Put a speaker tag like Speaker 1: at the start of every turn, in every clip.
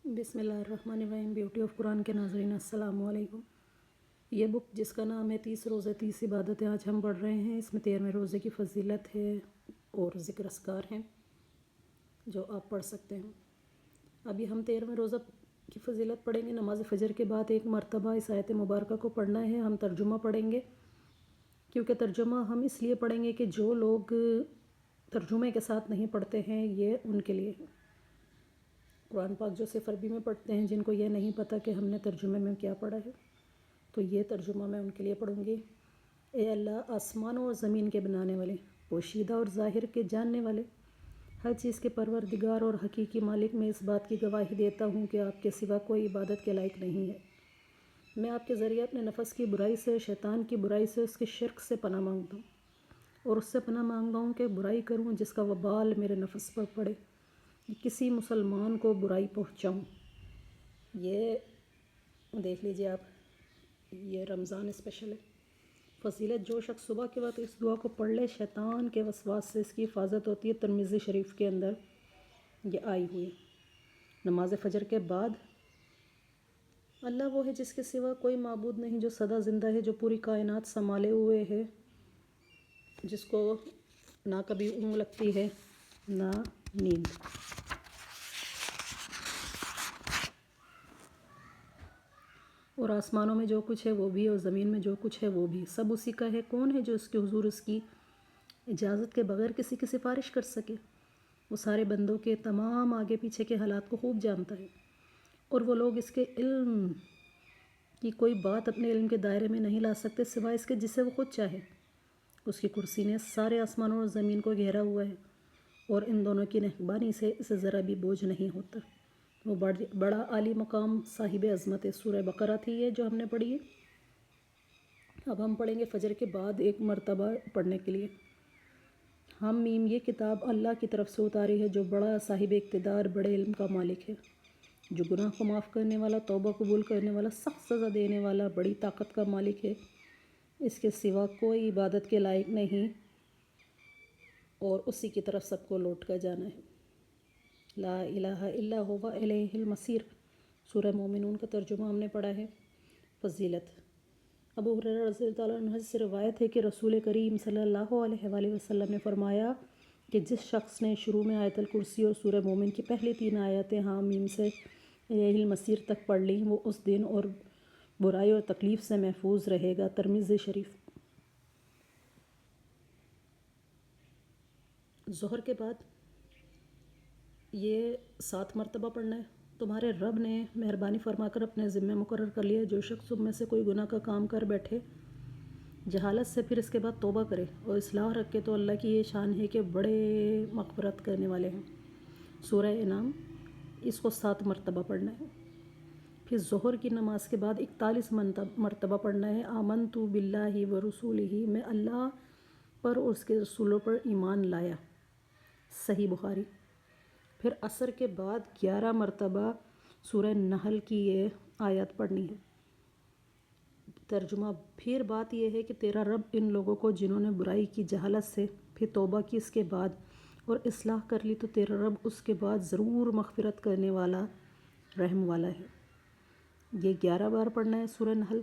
Speaker 1: بسم اللہ الرحمن الرحیم۔ بیوٹی آف قرآن کے ناظرین السلام علیکم۔ یہ بک جس کا نام ہے 30 روزے 30 عبادتیں آج ہم پڑھ رہے ہیں، اس میں 13ویں روزے کی فضیلت ہے اور ذکر اذکار ہیں جو آپ پڑھ سکتے ہیں۔ ابھی ہم 13ویں روزہ کی فضیلت پڑھیں گے۔ نماز فجر کے بعد ایک مرتبہ اس آیت مبارکہ کو پڑھنا ہے۔ ہم ترجمہ پڑھیں گے کیونکہ ترجمہ ہم اس لیے پڑھیں گے کہ جو لوگ ترجمے کے ساتھ نہیں پڑھتے ہیں یہ ان کے لیے ہے۔ قرآن پاک جو صرف عربی میں پڑھتے ہیں، جن کو یہ نہیں پتہ کہ ہم نے ترجمے میں کیا پڑھا ہے، تو یہ ترجمہ میں ان کے لیے پڑھوں گی۔ اے اللہ، آسمانوں اور زمین کے بنانے والے، پوشیدہ اور ظاہر کے جاننے والے، ہر چیز کے پروردگار اور حقیقی مالک، میں اس بات کی گواہی دیتا ہوں کہ آپ کے سوا کوئی عبادت کے لائق نہیں ہے۔ میں آپ کے ذریعے اپنے نفس کی برائی سے، شیطان کی برائی سے، اس کے شرک سے پناہ مانگتا ہوں، اور اس سے پناہ مانگتا ہوں کہ برائی کروں جس کا وبال میرے نفس پر پڑے، کسی مسلمان کو برائی پہنچاؤں۔ یہ دیکھ لیجئے آپ، یہ رمضان اسپیشل ہے۔ فضیلت: جو شخص صبح کے وقت اس دعا کو پڑھ لے، شیطان کے وسواس سے اس کی حفاظت ہوتی ہے۔ ترمذی شریف کے اندر یہ آئی ہوئی۔ نماز فجر کے بعد: اللہ وہ ہے جس کے سوا کوئی معبود نہیں، جو سدا زندہ ہے، جو پوری کائنات سنبھالے ہوئے ہے، جس کو نہ کبھی اونگ لگتی ہے نہ نیند۔ اور آسمانوں میں جو کچھ ہے وہ بھی، اور زمین میں جو کچھ ہے وہ بھی، سب اسی کا ہے۔ کون ہے جو اس کے حضور اس کی اجازت کے بغیر کسی کی سفارش کر سکے؟ وہ سارے بندوں کے تمام آگے پیچھے کے حالات کو خوب جانتا ہے، اور وہ لوگ اس کے علم کی کوئی بات اپنے علم کے دائرے میں نہیں لا سکتے سوائے اس کے جسے وہ خود چاہے۔ اس کی کرسی نے سارے آسمانوں اور زمین کو گھیرا ہوا ہے، اور ان دونوں کی نگہبانی سے اسے ذرا بھی بوجھ نہیں ہوتا۔ وہ بڑا عالی مقام صاحب عظمت ہے۔ سورہ بقرہ تھی یہ جو ہم نے پڑھی ہے۔ اب ہم پڑھیں گے فجر کے بعد ایک مرتبہ پڑھنے کے لیے۔ ہم میم، یہ کتاب اللہ کی طرف سے اتاری ہے جو بڑا صاحب اقتدار، بڑے علم کا مالک ہے، جو گناہ کو معاف کرنے والا، توبہ قبول کرنے والا، سخت سزا دینے والا، بڑی طاقت کا مالک ہے۔ اس کے سوا کوئی عبادت کے لائق نہیں، اور اسی کی طرف سب کو لوٹ کر جانا ہے۔ لا الہ الا هو الیہ المصیر۔ سورہ مومنون کا ترجمہ ہم نے پڑھا ہے۔ فضیلت: ابو ہریرہ رضی اللہ عنہ سے روایت ہے کہ رسول کریم صلی اللہ علیہ وآلہ وسلم نے فرمایا کہ جس شخص نے شروع میں آیت الکرسی اور سورہ مومن کی پہلی 3 آیتیں حامیم سے الیہ المصیر تک پڑھ لیں، وہ اس دن اور برائی اور تکلیف سے محفوظ رہے گا۔ ترمذی شریف۔ ظہر کے بعد یہ 7 مرتبہ پڑھنا ہے۔ تمہارے رب نے مہربانی فرما کر اپنے ذمہ مقرر کر لیا، جو شخص تم میں سے کوئی گناہ کا کام کر بیٹھے جہالت سے، پھر اس کے بعد توبہ کرے اور اصلاح رکھے، تو اللہ کی یہ شان ہے کہ بڑے مغفرت کرنے والے ہیں۔ سورہ انعام، اس کو 7 مرتبہ پڑھنا ہے۔ پھر ظہر کی نماز کے بعد 41 مرتبہ پڑھنا ہے۔ آمنت باللہ ورسولہ، میں اللہ پر اور اس کے رسولوں پر ایمان لایا۔ صحیح بخاری۔ پھر عصر کے بعد 11 مرتبہ سورہ نحل کی یہ آیات پڑھنی ہے۔ ترجمہ: پھر بات یہ ہے کہ تیرا رب ان لوگوں کو جنہوں نے برائی کی جہالت سے، پھر توبہ کی اس کے بعد اور اصلاح کر لی، تو تیرا رب اس کے بعد ضرور مغفرت کرنے والا، رحم والا ہے۔ یہ 11 بار پڑھنا ہے سورہ نحل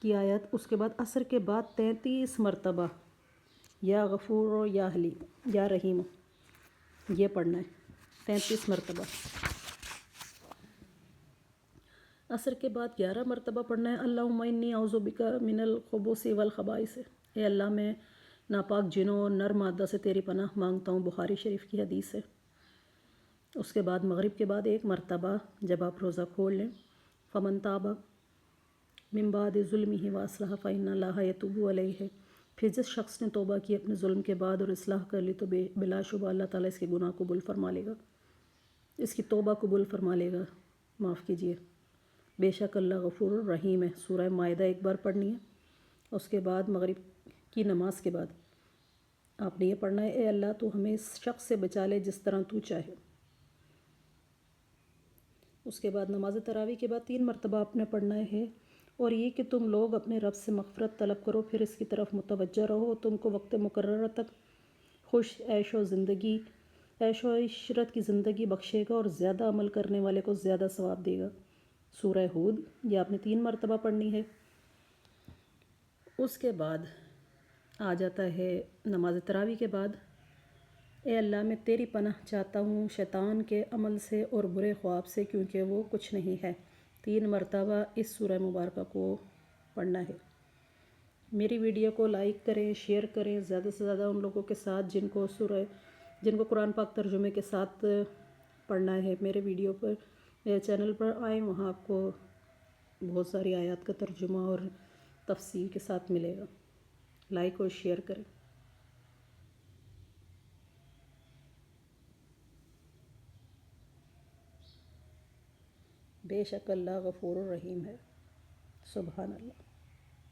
Speaker 1: کی آیات۔ اس کے بعد عصر کے بعد 33 مرتبہ یا غفور یا حلیم یا رحیم، یہ پڑھنا ہے 33 مرتبہ۔ عصر کے بعد 11 مرتبہ پڑھنا ہے اللہم انی اعوذ بک من الخبث والخبائث، اے اللہ میں ناپاک جنوں اور نر مادہ سے تیری پناہ مانگتا ہوں۔ بخاری شریف کی حدیث ہے۔ اس کے بعد مغرب کے بعد 1 مرتبہ جب آپ روزہ کھول لیں، فمن تاب من بعد ظلمہ واصلح فإن اللہ یتوب علیہ، پھر جس شخص نے توبہ کی اپنے ظلم کے بعد اور اصلاح کر لی، تو بلا شبہ اللہ تعالیٰ اس کے گناہ قبول فرما لے گا، اس کی توبہ قبول فرما لے گا، معاف کیجیے۔ بے شک اللہ غفور الرحیم ہے۔ سورہ مائدہ 1 بار پڑھنی ہے۔ اس کے بعد مغرب کی نماز کے بعد آپ نے یہ پڑھنا ہے، اے اللہ تو ہمیں اس شخص سے بچا لے جس طرح تو چاہے۔ اس کے بعد نماز تراویح کے بعد 3 مرتبہ آپ نے پڑھنا ہے، اور یہ کہ تم لوگ اپنے رب سے مغفرت طلب کرو، پھر اس کی طرف متوجہ رہو، تم کو وقت مقررہ تک خوش عیش و زندگی عیش و عشرت کی زندگی بخشے گا اور زیادہ عمل کرنے والے کو زیادہ ثواب دے گا۔ سورہ ہود یہ آپ نے 3 مرتبہ پڑھنی ہے۔ اس کے بعد آ جاتا ہے نماز تراویح کے بعد، اے اللہ میں تیری پناہ چاہتا ہوں شیطان کے عمل سے اور برے خواب سے، کیونکہ وہ کچھ نہیں ہے۔ 3 مرتبہ اس سورہ مبارکہ کو پڑھنا ہے۔ میری ویڈیو کو لائک کریں، شیئر کریں زیادہ سے زیادہ ان لوگوں کے ساتھ جن کو قرآن پاک ترجمے کے ساتھ پڑھنا ہے۔ میرے ویڈیو پر، میرے چینل پر آئیں، وہاں آپ کو بہت ساری آیات کا ترجمہ اور تفسیر کے ساتھ ملے گا۔ لائک اور شیئر کریں۔ بے شک اللہ غفور الرحیم ہے۔ سبحان اللہ۔